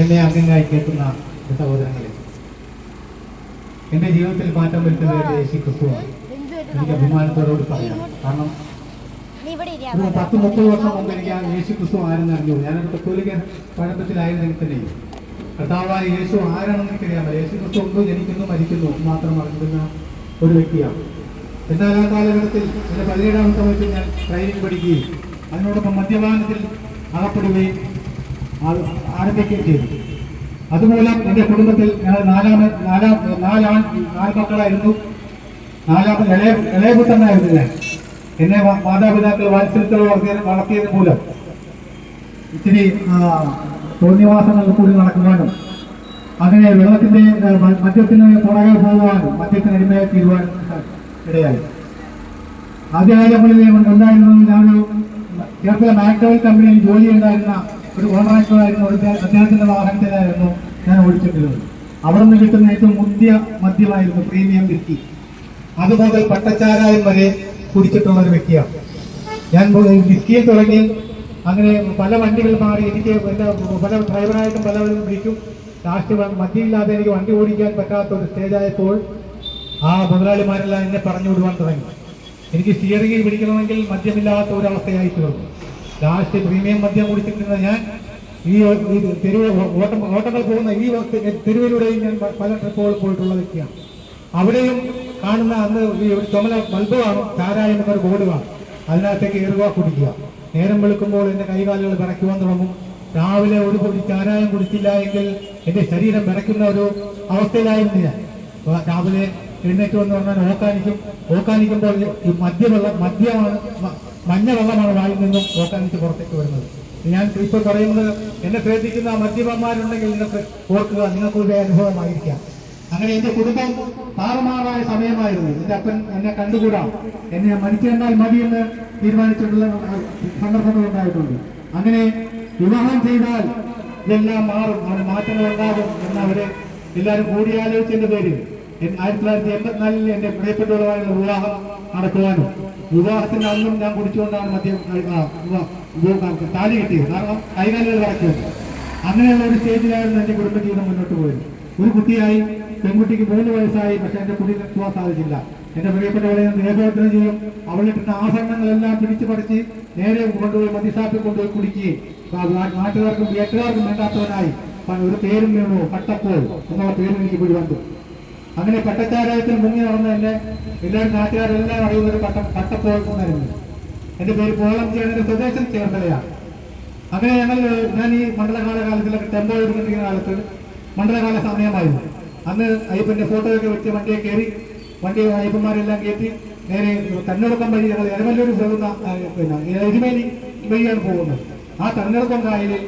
എന്നെ അംഗങ്ങളായി കേൾക്കുന്ന സഹോദരങ്ങളെ, എൻ്റെ ജീവിതത്തിൽ മാറ്റം വരുത്തുന്നത് യേശു ക്രിസ്തുവാണ്. എനിക്ക് അഭിമാനത്തോടുകൂടി പറയാം. കാരണം 10-30 വർഷം മുമ്പ് എനിക്ക് ആ യേശു ക്രിസ്തു ആരെന്ന് അറിഞ്ഞു. ഞാനൊരു കത്തോലിക്ക പഴക്കത്തിലായിരുന്നെങ്കിൽ തന്നെയും കർത്താവായ യേശു ആരാണെന്ന് എനിക്കറിയാമോ. യേശു ക്രിസ്തു ഉണ്ട്, ജനിക്കുന്നു, മരിക്കുന്നു മാത്രം അറിഞ്ഞിരുന്ന ഒരു വ്യക്തിയാണ്. എന്നാൽ ആ കാലഘട്ടത്തിൽ എൻ്റെ 17ാമത്തെ വയസ്സിൽ ഞാൻ ട്രെയിനിങ് പഠിക്കുകയും അതിനോടൊപ്പം മദ്യപാനത്തിൽ അകപ്പെടുകയും ആരംഭിക്കുകയും ചെയ്തു. അതുമൂലം എൻ്റെ കുടുംബത്തിൽ ഞങ്ങൾ നാല് മക്കളായിരുന്നു. ഇളയപുത്രനായിരുന്നു ഞാൻ. എന്നെ മാതാപിതാക്കൾ വാത്സല്യത്തോടെ വളർത്തിയതിന് മൂലം ഇത്തിരി തോന്നിവാസങ്ങളിൽ കൂടി നടക്കുവാനും അങ്ങനെ മദ്യത്തിന് പുറകെ പോകുവാനും മദ്യത്തിന് അടിമയായി തീരുവാനും ഇടയായി. ആദ്യകാലങ്ങളിൽ ഉണ്ടായിരുന്നത് ഞാനൊരു ചേർത്തല മാക്ടോയിൽ കമ്പനിയിൽ ജോലി ഉണ്ടായിരുന്ന ഒരു കോൺട്രാക്ടറായിരുന്നു. അദ്ദേഹത്തിന്റെ വാഹനത്തിലായിരുന്നു ഞാൻ ഓടിച്ചിട്ടുള്ളത്. അവിടെ നിന്ന് കിട്ടുന്ന ഏറ്റവും മുന്തിയ മദ്യമായിരുന്നു പ്രീമിയം വിസ്കി. അതുമുതൽ പട്ടച്ചാരായം വരെ കുടിച്ചിട്ടുള്ള ഒരു വ്യക്തിയാണ് ഞാൻ. വിസ്കിയിൽ തുടങ്ങി അങ്ങനെ പല വണ്ടികൾ മാറി. എനിക്ക് എൻ്റെ പല ഡ്രൈവറായിട്ടും പലവരും വിളിക്കും. ലാസ്റ്റ് മദ്യമില്ലാതെ എനിക്ക് വണ്ടി ഓടിക്കാൻ പറ്റാത്ത ഒരു സ്റ്റേജായപ്പോൾ ആ മുതലാളിമാരെല്ലാം എന്നെ പറഞ്ഞു വിടുവാൻ തുടങ്ങി. എനിക്ക് സ്റ്റിയറിംഗിൽ പിടിക്കണമെങ്കിൽ മദ്യമില്ലാത്ത ഒരവസ്ഥയായി തീർന്നു. ലാസ്റ്റ് പ്രീമിയം മദ്യം കുടിച്ചിട്ടുള്ള ഞാൻ ഈ ഓട്ടങ്ങൾ പോകുന്ന ഈ തെരുവിലൂടെയും ഞാൻ പല ട്രിപ്പുകൾ പോയിട്ടുള്ള വ്യക്തിയാണ്. അവിടെയും കാണുന്ന അന്ന് ഈ ഒരു ചുമല ബൾബ് കാണും, ചാരായം എന്നൊരു ബോർഡ് കാണും. അതിനകത്തേക്ക് ഏറുക കുടിക്കുക. നേരം വെളുക്കുമ്പോൾ എൻ്റെ കൈകാലുകൾ വിറയ്ക്കുവാൻ തുടങ്ങും. രാവിലെ ഒരു പൊടി ചാരായം കുടിച്ചില്ല എങ്കിൽ എൻ്റെ ശരീരം വിറയ്ക്കുന്ന ഒരു അവസ്ഥയിലായിരുന്നു ഞാൻ. രാവിലെ എഴുന്നേറ്റ് വന്ന് പറഞ്ഞാൽ ഓക്കാനിക്കുമ്പോൾ ഈ മദ്യമാണ്, മഞ്ഞ വെള്ളമാണ് വായിൽ നിന്നും ഓക്കാനിച്ച് പുറത്തേക്ക് വരുന്നത്. ഞാൻ ഇപ്പോൾ പറയുന്നത്, എന്നെ ശ്രദ്ധിക്കുന്ന മദ്യപന്മാരുണ്ടെങ്കിൽ നിങ്ങൾക്ക് ഓർക്കുക, നിങ്ങൾക്കൊരു അനുഭവമായിരിക്കാം. അങ്ങനെ എൻ്റെ കുടുംബം താറുമാറായ സമയമായിരുന്നു. എൻ്റെ അപ്പൻ എന്നെ കണ്ടുകൂടാം, എന്നെ മരിച്ചു കണ്ടാൽ മതിയെന്ന് തീരുമാനിച്ചിട്ടുള്ള സന്ദർഭങ്ങൾ ഉണ്ടായിട്ടുണ്ട്. അങ്ങനെ വിവാഹം ചെയ്താൽ ഇതെല്ലാം മാറും, അവിടെ മാറ്റങ്ങൾ ഉണ്ടാകും എന്നവരെ എല്ലാവരും കൂടിയാലോചിച്ചതിന്റെ പേരിൽ 1984 എൻ്റെ പ്രിയപ്പെട്ടവരുമായുള്ള വിവാഹം നടക്കുവാനും വിവാഹത്തിന്റെ അന്നും ഞാൻ കുടിച്ചുകൊണ്ടാണ് താലി കിട്ടിയത്. കാരണം കൈകാലുകൾ വറക്കുന്നത്. അങ്ങനെയുള്ള ഒരു സ്റ്റേജിലായിരുന്നു എൻ്റെ കുടുംബജീവിതം മുന്നോട്ട് പോയത്. ഒരു കുട്ടിയായി, പെൺകുട്ടിക്ക് 3 വയസ്സായി. പക്ഷെ എൻ്റെ കുട്ടി നിർത്തുവാൻ സാധിച്ചില്ല. എൻ്റെ പ്രിയപ്പെട്ടവളെ ദേഹോദ്രം ചെയ്യും. അവളിട്ടുന്ന ആഭരണങ്ങളെല്ലാം പിടിച്ചു പറിച്ച് നേരെ കൊണ്ടുപോയി മദ്യഷാപ്പിൽ കൊണ്ടുപോയി കുടിക്കുകയും നാട്ടുകാർക്കും വീട്ടുകാർക്കും വേണ്ടാത്തവനായി ഒരു പേരും വേണോ, പട്ടപ്പോൾ എന്നുള്ള പേരും എനിക്ക് പോയി വന്നു. അങ്ങനെ പട്ടച്ചാരായത്തിൽ മുങ്ങി നടന്ന എന്നെ എല്ലാവരും നാട്ടുകാരെല്ലാം അറിയുന്ന ഒരു പട്ടപ്പോൾ എന്നായിരുന്നു. എൻ്റെ പേര് പോളം ചേട്ടൻ്റെ സ്വദേശം ചേർത്തലയാണ്. അങ്ങനെ ഞാൻ ഈ മണ്ഡലകാല കാലത്തിലൊക്കെ ടെമ്പോ എടുക്കുന്ന കാലത്ത് മണ്ഡലകാല സമയമായിരുന്നു. അന്ന് അയ്യപ്പൻ്റെ ഫോട്ടോയൊക്കെ വെച്ച് വണ്ടിയെ കയറി അയ്യപ്പന്മാരെല്ലാം കയറ്റി നേരെ തന്നെടുക്കം വഴി ഞങ്ങൾ എരമല്ലൂർ പോകുന്ന എരുമേലി വഴിയാണ് പോകുന്നത്. ആ തന്നെടുക്കം കായലിൽ